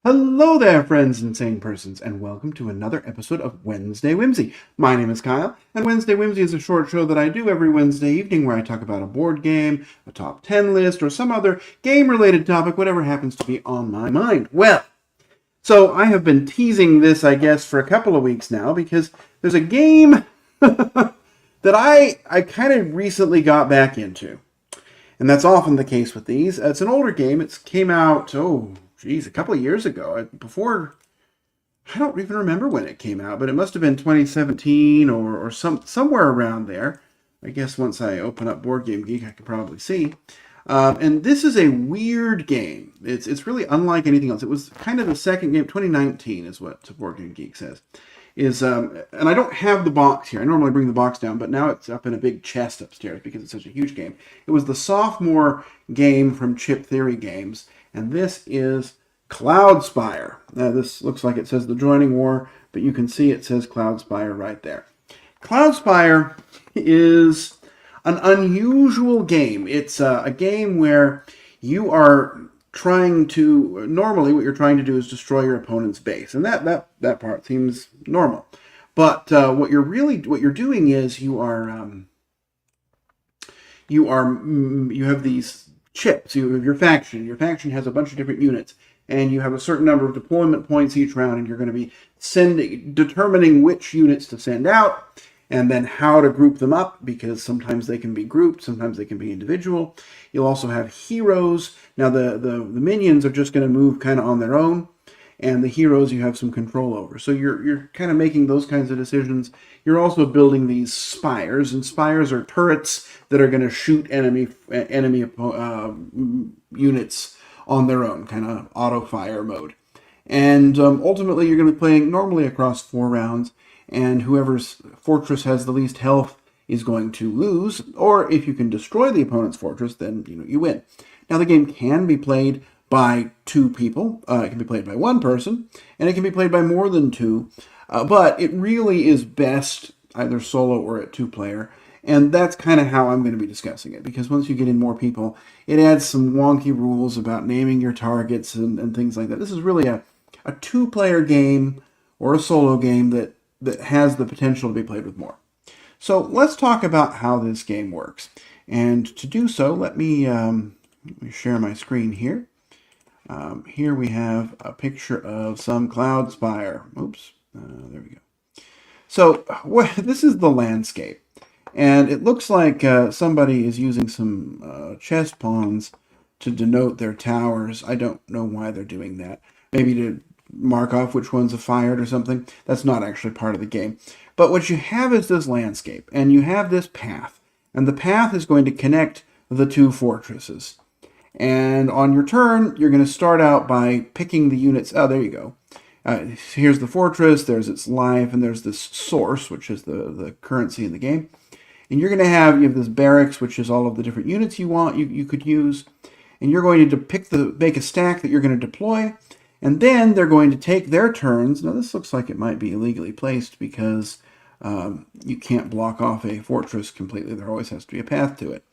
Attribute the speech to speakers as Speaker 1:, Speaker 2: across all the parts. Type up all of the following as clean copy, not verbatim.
Speaker 1: Hello there, friends and sane persons, and welcome to another episode of Wednesday Whimsy. My name is Kyle, and Wednesday Whimsy is a short show that I do every Wednesday evening where I talk about a board game, a top 10 list, or some other game-related topic, whatever happens to be on my mind. Well, so I have been teasing this, I guess, for a couple of weeks now, because there's a game that I kind of recently got back into. And that's often the case with these. It's an older game. It came out, a couple of years ago. I don't even remember when it came out, but it must have been 2017 or somewhere around there. I guess once I open up Board Game Geek, I can probably see. And this is a weird game. It's really unlike anything else. It was kind of the second game. 2019 is what Board Game Geek says. And I don't have the box here. I normally bring the box down, but now it's up in a big chest upstairs because it's such a huge game. It was the sophomore game from Chip Theory Games, and this is Cloudspire. Now, this looks like it says The Joining War, but you can see it says Cloudspire right there. Cloudspire is an unusual game. It's a game where you are normally what you're trying to do is destroy your opponent's base, and that part seems normal. But what you're doing is you have these chips. You have your faction. Your faction has a bunch of different units, and you have a certain number of deployment points each round, and you're going to be determining which units to send out, and then how to group them up, because sometimes they can be grouped, sometimes they can be individual. You'll also have heroes. Now, the minions are just going to move kind of on their own, and the heroes you have some control over. So you're kind of making those kinds of decisions. You're also building these spires, and spires are turrets that are going to shoot enemy units on their own, kind of auto-fire mode. And ultimately, you're going to be playing normally across 4 rounds, and whoever's fortress has the least health is going to lose, or if you can destroy the opponent's fortress, then you win. Now, the game can be played by 2 people. It can be played by 1 person, and it can be played by more than 2, but it really is best either solo or at 2-player, and that's kind of how I'm going to be discussing it, because once you get in more people, it adds some wonky rules about naming your targets and things like that. This is really a 2-player game or a solo game that has the potential to be played with more. So let's talk about how this game works. And to do so, let me share my screen here. Here we have a picture of some Cloudspire. Oops, there we go. So this is the landscape. And it looks like somebody is using some chess pawns to denote their towers. I don't know why they're doing that. Maybe to mark off which ones have fired or something. That's not actually part of the game. But what you have is this landscape, and you have this path. And the path is going to connect the 2 fortresses. And on your turn, you're going to start out by picking the units. Oh, there you go. Here's the fortress, there's its life, and there's this source, which is the currency in the game. And you have this barracks, which is all of the different units you could use. And you're going to make a stack that you're going to deploy. And then they're going to take their turns. Now, this looks like it might be illegally placed because you can't block off a fortress completely. There always has to be a path to it.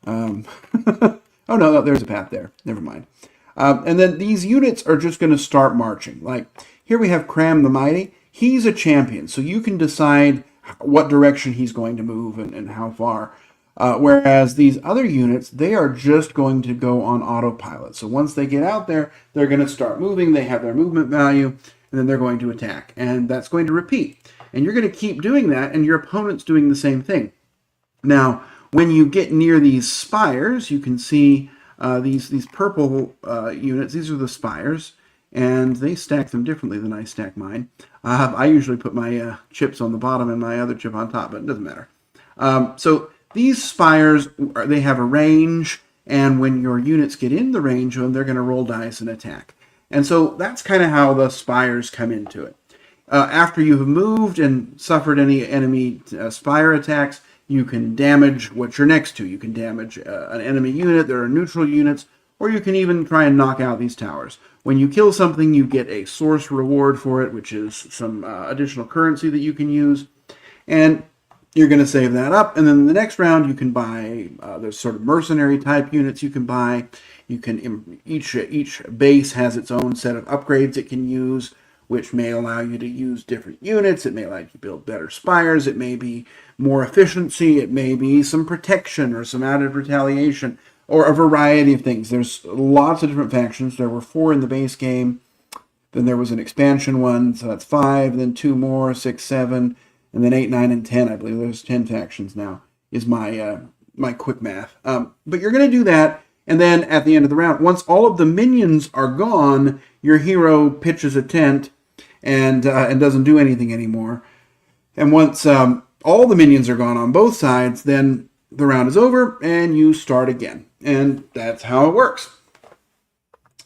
Speaker 1: Oh, no, there's a path there. Never mind. And then these units are just going to start marching. Like, here we have Cram the Mighty. He's a champion, so you can decide what direction he's going to move and how far. Whereas these other units, they are just going to go on autopilot. So once they get out there, they're going to start moving. They have their movement value, and then they're going to attack. And that's going to repeat. And you're going to keep doing that, and your opponent's doing the same thing. Now, when you get near these spires, you can see these purple units. These are the spires, and they stack them differently than I stack mine. I usually put my chips on the bottom and my other chip on top, but it doesn't matter. So these spires, they have a range, and when your units get in the range of them, they're going to roll dice and attack. And so that's kind of how the spires come into it. After you have moved and suffered any enemy spire attacks, you can damage what you're next to. You can damage an enemy unit, there are neutral units, or you can even try and knock out these towers. When you kill something, you get a source reward for it, which is some additional currency that you can use. And You're going to save that up, and then the next round you can buy, there's sort of mercenary type units you can buy. You can, each base has its own set of upgrades it can use, which may allow you to use different units. It may allow you to build better spires. It may be more efficiency. It may be some protection or some added retaliation, or a variety of things. There's lots of different factions. There were 4 in the base game. Then there was an expansion one, so that's 5, then 2 more, 6, 7, and then 8, 9, and 10. I believe there's 10 factions now, is my my quick math. But you're going to do that, and then at the end of the round, once all of the minions are gone, your hero pitches a tent and doesn't do anything anymore. And once all the minions are gone on both sides, then the round is over, and you start again. And that's how it works.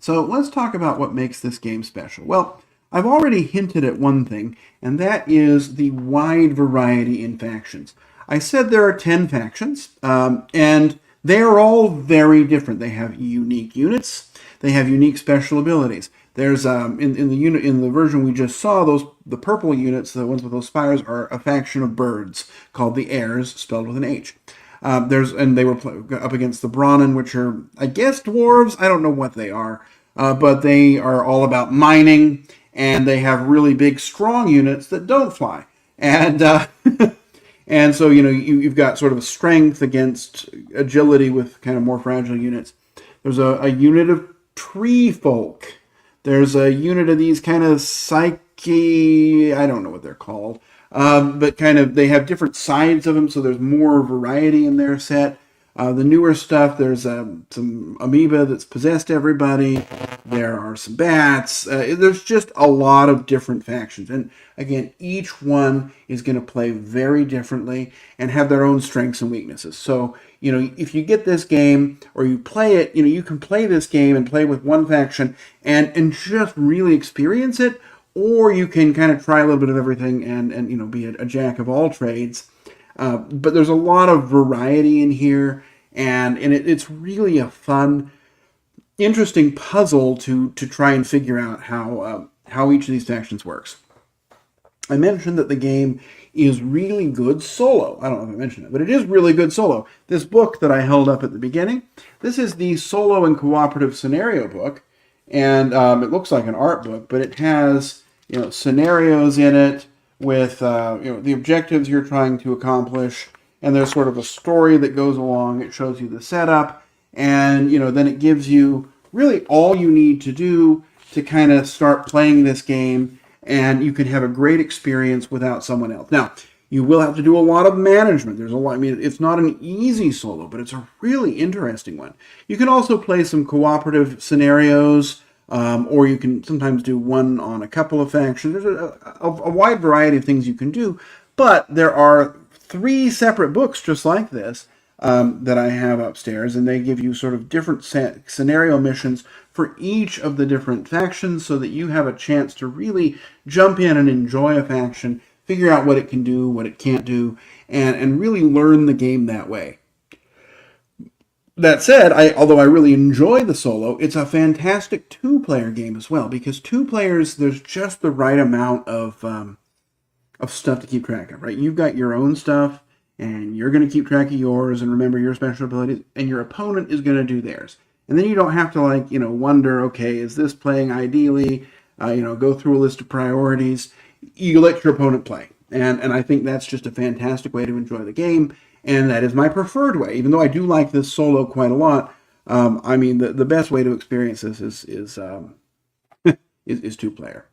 Speaker 1: So let's talk about what makes this game special. Well, I've already hinted at one thing, and that is the wide variety in factions. I said there are 10 factions, and they are all very different. They have unique units. They have unique special abilities. There's in the version we just saw, the purple units, the ones with those spires, are a faction of birds called the Airs, spelled with an H. And they were up against the Brahmin, which are, I guess, dwarves. I don't know what they are, but they are all about mining, and they have really big, strong units that don't fly. And and so you've got sort of a strength against agility with kind of more fragile units. There's a unit of tree folk. There's a unit of these kind of psyche. I don't know what they're called. But kind of, they have different sides of them, so there's more variety in their set. The newer stuff, there's some amoeba that's possessed everybody. There are some bats. There's just a lot of different factions. And again, each one is going to play very differently and have their own strengths and weaknesses. So, if you get this game or you play it, you can play this game and play with one faction and just really experience it. Or you can kind of try a little bit of everything and be a jack of all trades. But there's a lot of variety in here, and it's really a fun, interesting puzzle to try and figure out how each of these factions works. I mentioned that the game is really good solo. I don't know if I mentioned it, but it is really good solo. This book that I held up at the beginning, this is the Solo and Cooperative Scenario book, and it looks like an art book, but it has scenarios in it with the objectives you're trying to accomplish, and there's sort of a story that goes along. It shows you the setup, and then it gives you really all you need to do to kind of start playing this game, and you can have a great experience without someone else. Now, you will have to do a lot of management. There's a lot. I mean, it's not an easy solo, but it's a really interesting one. You can also play some cooperative scenarios. Or you can sometimes do one on a couple of factions. There's a wide variety of things you can do, but there are 3 separate books just like this that I have upstairs, and they give you sort of different scenario missions for each of the different factions so that you have a chance to really jump in and enjoy a faction, figure out what it can do, what it can't do, and really learn the game that way. That said, although I really enjoy the solo, it's a fantastic 2-player game as well, because 2 players, there's just the right amount of stuff to keep track of, right? You've got your own stuff, and you're going to keep track of yours and remember your special abilities, and your opponent is going to do theirs. And then you don't have to wonder, okay, is this playing ideally? Go through a list of priorities. You let your opponent play, and I think that's just a fantastic way to enjoy the game. And that is my preferred way, even though I do like this solo quite a lot. The best way to experience this is 2-player.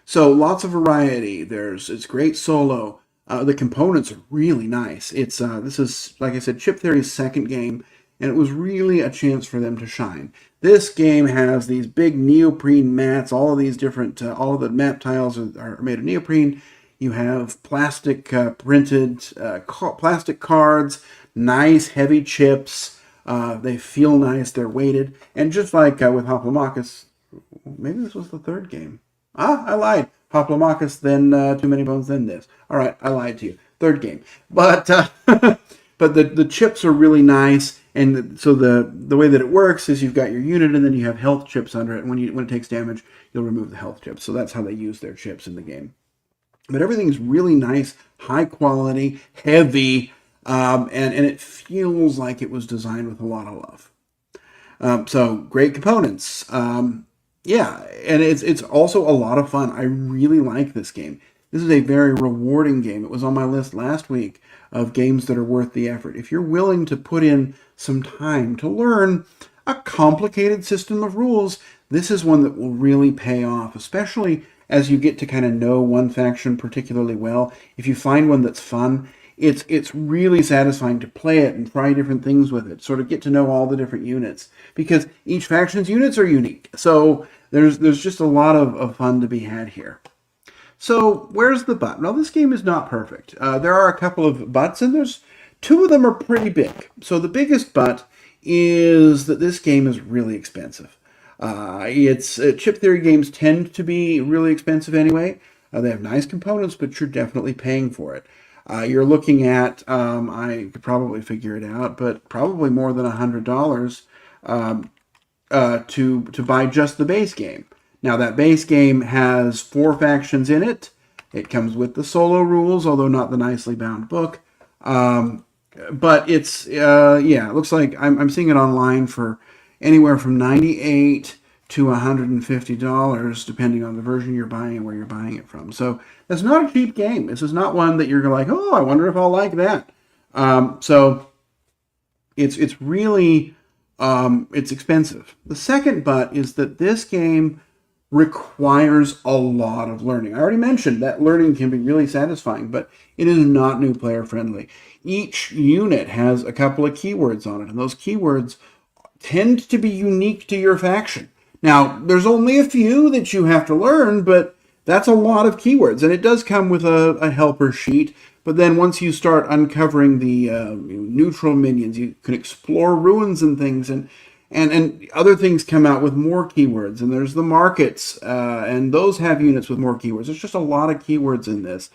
Speaker 1: So lots of variety. It's great solo. The components are really nice. This is, like I said, Chip Theory's second game, and it was really a chance for them to shine. This game has these big neoprene mats. All of these different, all of the map tiles are made of neoprene. You have plastic printed plastic cards, nice heavy chips. They feel nice. They're weighted. And just like with Hoplomachus, maybe this was the 3rd game. I lied. Hoplomachus, then Too Many Bones, then this. All right, I lied to you. 3rd game. But but the chips are really nice. And so the way that it works is you've got your unit, and then you have health chips under it. And when it takes damage, you'll remove the health chips. So that's how they use their chips in the game. But everything's really nice, high quality, heavy, and it feels like it was designed with a lot of love. So great components. Yeah, and it's also a lot of fun. I really like this game. This is a very rewarding game. It was on my list last week of games that are worth the effort. If you're willing to put in some time to learn a complicated system of rules, this is one that will really pay off, especially as you get to kind of know one faction particularly well. If you find one that's fun, it's really satisfying to play it and try different things with it, sort of get to know all the different units, because each faction's units are unique. So there's just a lot of fun to be had here. So where's the but? Now, this game is not perfect. There are a couple of buts, and there's two of them are pretty big. So the biggest but is that this game is really expensive. Chip theory games tend to be really expensive anyway. They have nice components, but you're definitely paying for it. You're looking at, I could probably figure it out, but probably more than $100 to buy just the base game. Now, that base game has 4 factions in it. It comes with the solo rules, although not the nicely bound book. But it's, it looks like I'm seeing it online for anywhere from $98 to $150, depending on the version you're buying and where you're buying it from. So that's not a cheap game. This is not one that you're like, oh, I wonder if I'll like that. So it's really, it's expensive. The second but is that this game requires a lot of learning. I already mentioned that learning can be really satisfying, but it is not new player friendly. Each unit has a couple of keywords on it, and those keywords tend to be unique to your faction. Now, there's only a few that you have to learn, but that's a lot of keywords, and it does come with a helper sheet. But then once you start uncovering the neutral minions, you can explore ruins and things, and other things come out with more keywords. And there's the markets, and those have units with more keywords. There's just a lot of keywords in this.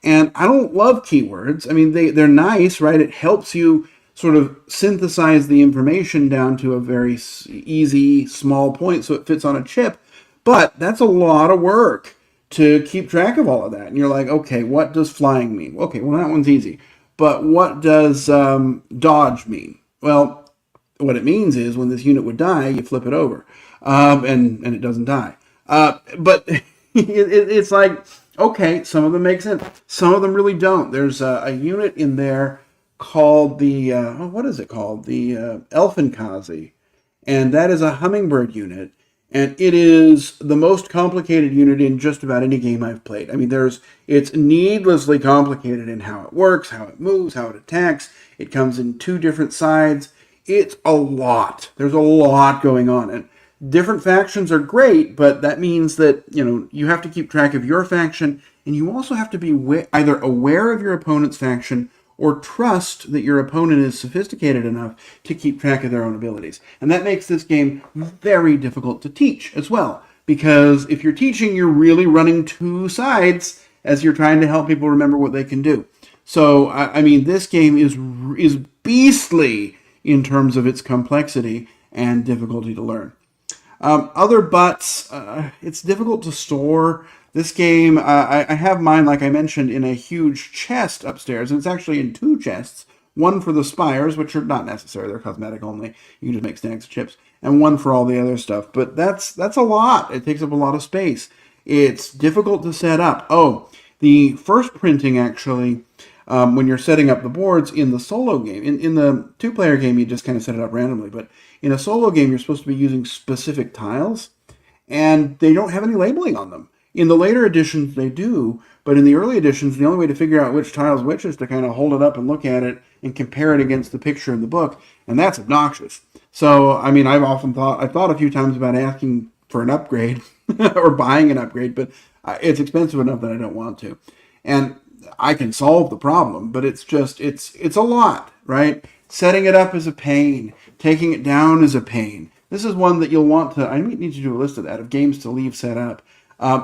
Speaker 1: And I don't love keywords. I mean, they're nice, right? It helps you sort of synthesize the information down to a very easy, small point so it fits on a chip. But that's a lot of work to keep track of all of that. And you're like, okay, what does flying mean? Okay, well, that one's easy. But what does dodge mean? Well, what it means is when this unit would die, you flip it over, and it doesn't die. But it's like, okay, some of them make sense. Some of them really don't. There's a unit in there called the, what is it called? The Elfenkazi. And that is a hummingbird unit. And it is the most complicated unit in just about any game I've played. I mean, it's needlessly complicated in how it works, how it moves, how it attacks. It comes in 2 different sides. It's a lot. There's a lot going on. And different factions are great, but that means that, you have to keep track of your faction, and you also have to be either aware of your opponent's faction or trust that your opponent is sophisticated enough to keep track of their own abilities. And that makes this game very difficult to teach as well, because if you're teaching, you're really running 2 sides as you're trying to help people remember what they can do. So, I mean, this game is beastly in terms of its complexity and difficulty to learn. Other buts, it's difficult to store. This game, I have mine, like I mentioned, in a huge chest upstairs, and it's actually in 2 chests. One for the spires, which are not necessary, they're cosmetic only. You can just make stacks of chips. And one for all the other stuff. But that's a lot. It takes up a lot of space. It's difficult to set up. Oh, the first printing, actually, when you're setting up the boards in the solo game. In the 2-player game, you just kind of set it up randomly. But in a solo game, you're supposed to be using specific tiles, and they don't have any labeling on them. In the later editions, they do, but in the early editions, the only way to figure out which tile's which is to kind of hold it up and look at it and compare it against the picture in the book, and that's obnoxious. So, I mean, I've thought a few times about asking for an upgrade or buying an upgrade, but it's expensive enough that I don't want to. And I can solve the problem, but it's a lot, right? Setting it up is a pain. Taking it down is a pain. This is one that you'll want to, I need to do a list of that, of games to leave set up.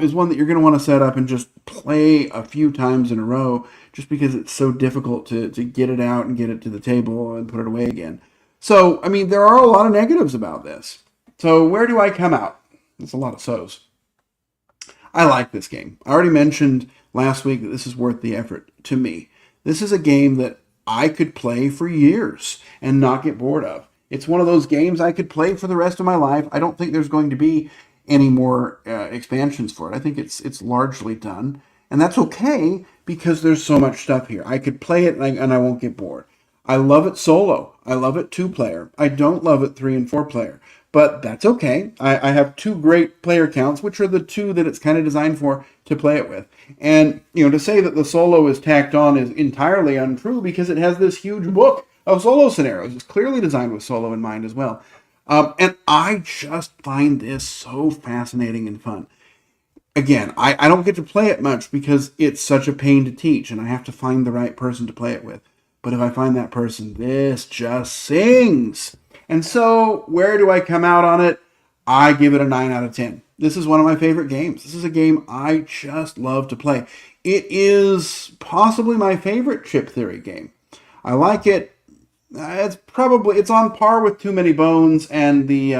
Speaker 1: Is one that you're going to want to set up and just play a few times in a row, just because it's so difficult to get it out and get it to the table and put it away again. So, I mean, there are a lot of negatives about this. So where do I come out? There's a lot of so's. I like this game. I already mentioned last week that this is worth the effort to me. This is a game that I could play for years and not get bored of. It's one of those games I could play for the rest of my life. I don't think there's going to be any more expansions for it. I think it's largely done. And that's okay because there's so much stuff here. I could play it and I won't get bored. I love it solo. I love it 2-player. I don't love it 3 and 4-player. But that's okay. I have 2 great player counts, which are the 2 that it's kind of designed for to play it with. And, to say that the solo is tacked on is entirely untrue because it has this huge book of solo scenarios. It's clearly designed with solo in mind as well. And I just find this so fascinating and fun. Again, I don't get to play it much because it's such a pain to teach and I have to find the right person to play it with. But if I find that person, this just sings. And so, where do I come out on it? I give it a 9 out of 10. This is one of my favorite games. This is a game I just love to play. It is possibly my favorite chip theory game. I like it. It's on par with Too Many Bones and the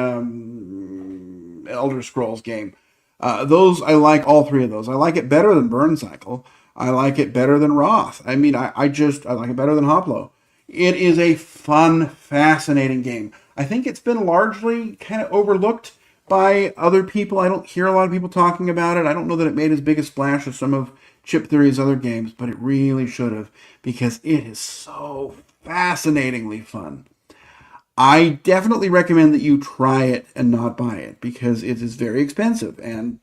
Speaker 1: Elder Scrolls game. Those, I like all 3 of those. I like it better than Burn Cycle. I like it better than Roth. I mean, I like it better than Hoplo. It is a fun, fascinating game. I think it's been largely kind of overlooked by other people. I don't hear a lot of people talking about it. I don't know that it made as big a splash as some of Chip Theory's other games, but it really should have because it is so fascinatingly fun. I definitely recommend that you try it and not buy it because it is very expensive and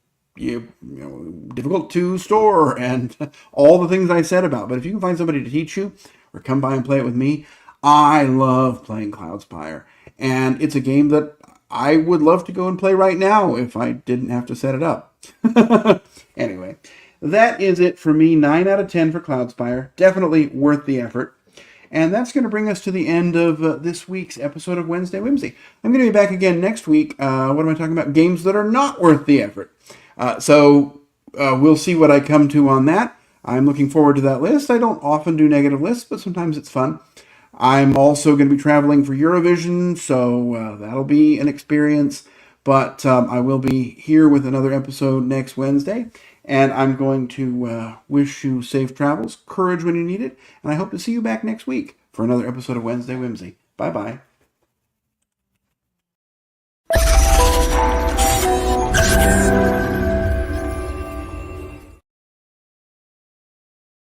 Speaker 1: difficult to store and all the things I said about. But if you can find somebody to teach you or come by and play it with me, I love playing Cloudspire. And it's a game that I would love to go and play right now if I didn't have to set it up. Anyway, that is it for me. 9 out of 10 for Cloudspire. Definitely worth the effort. And that's going to bring us to the end of this week's episode of Wednesday Whimsy. I'm going to be back again next week. What am I talking about? Games that are not worth the effort. So we'll see what I come to on that. I'm looking forward to that list. I don't often do negative lists, but sometimes it's fun. I'm also going to be traveling for Eurovision, so that'll be an experience. But I will be here with another episode next Wednesday. And I'm going to wish you safe travels, courage when you need it, and I hope to see you back next week for another episode of Wednesday Whimsy. Bye-bye.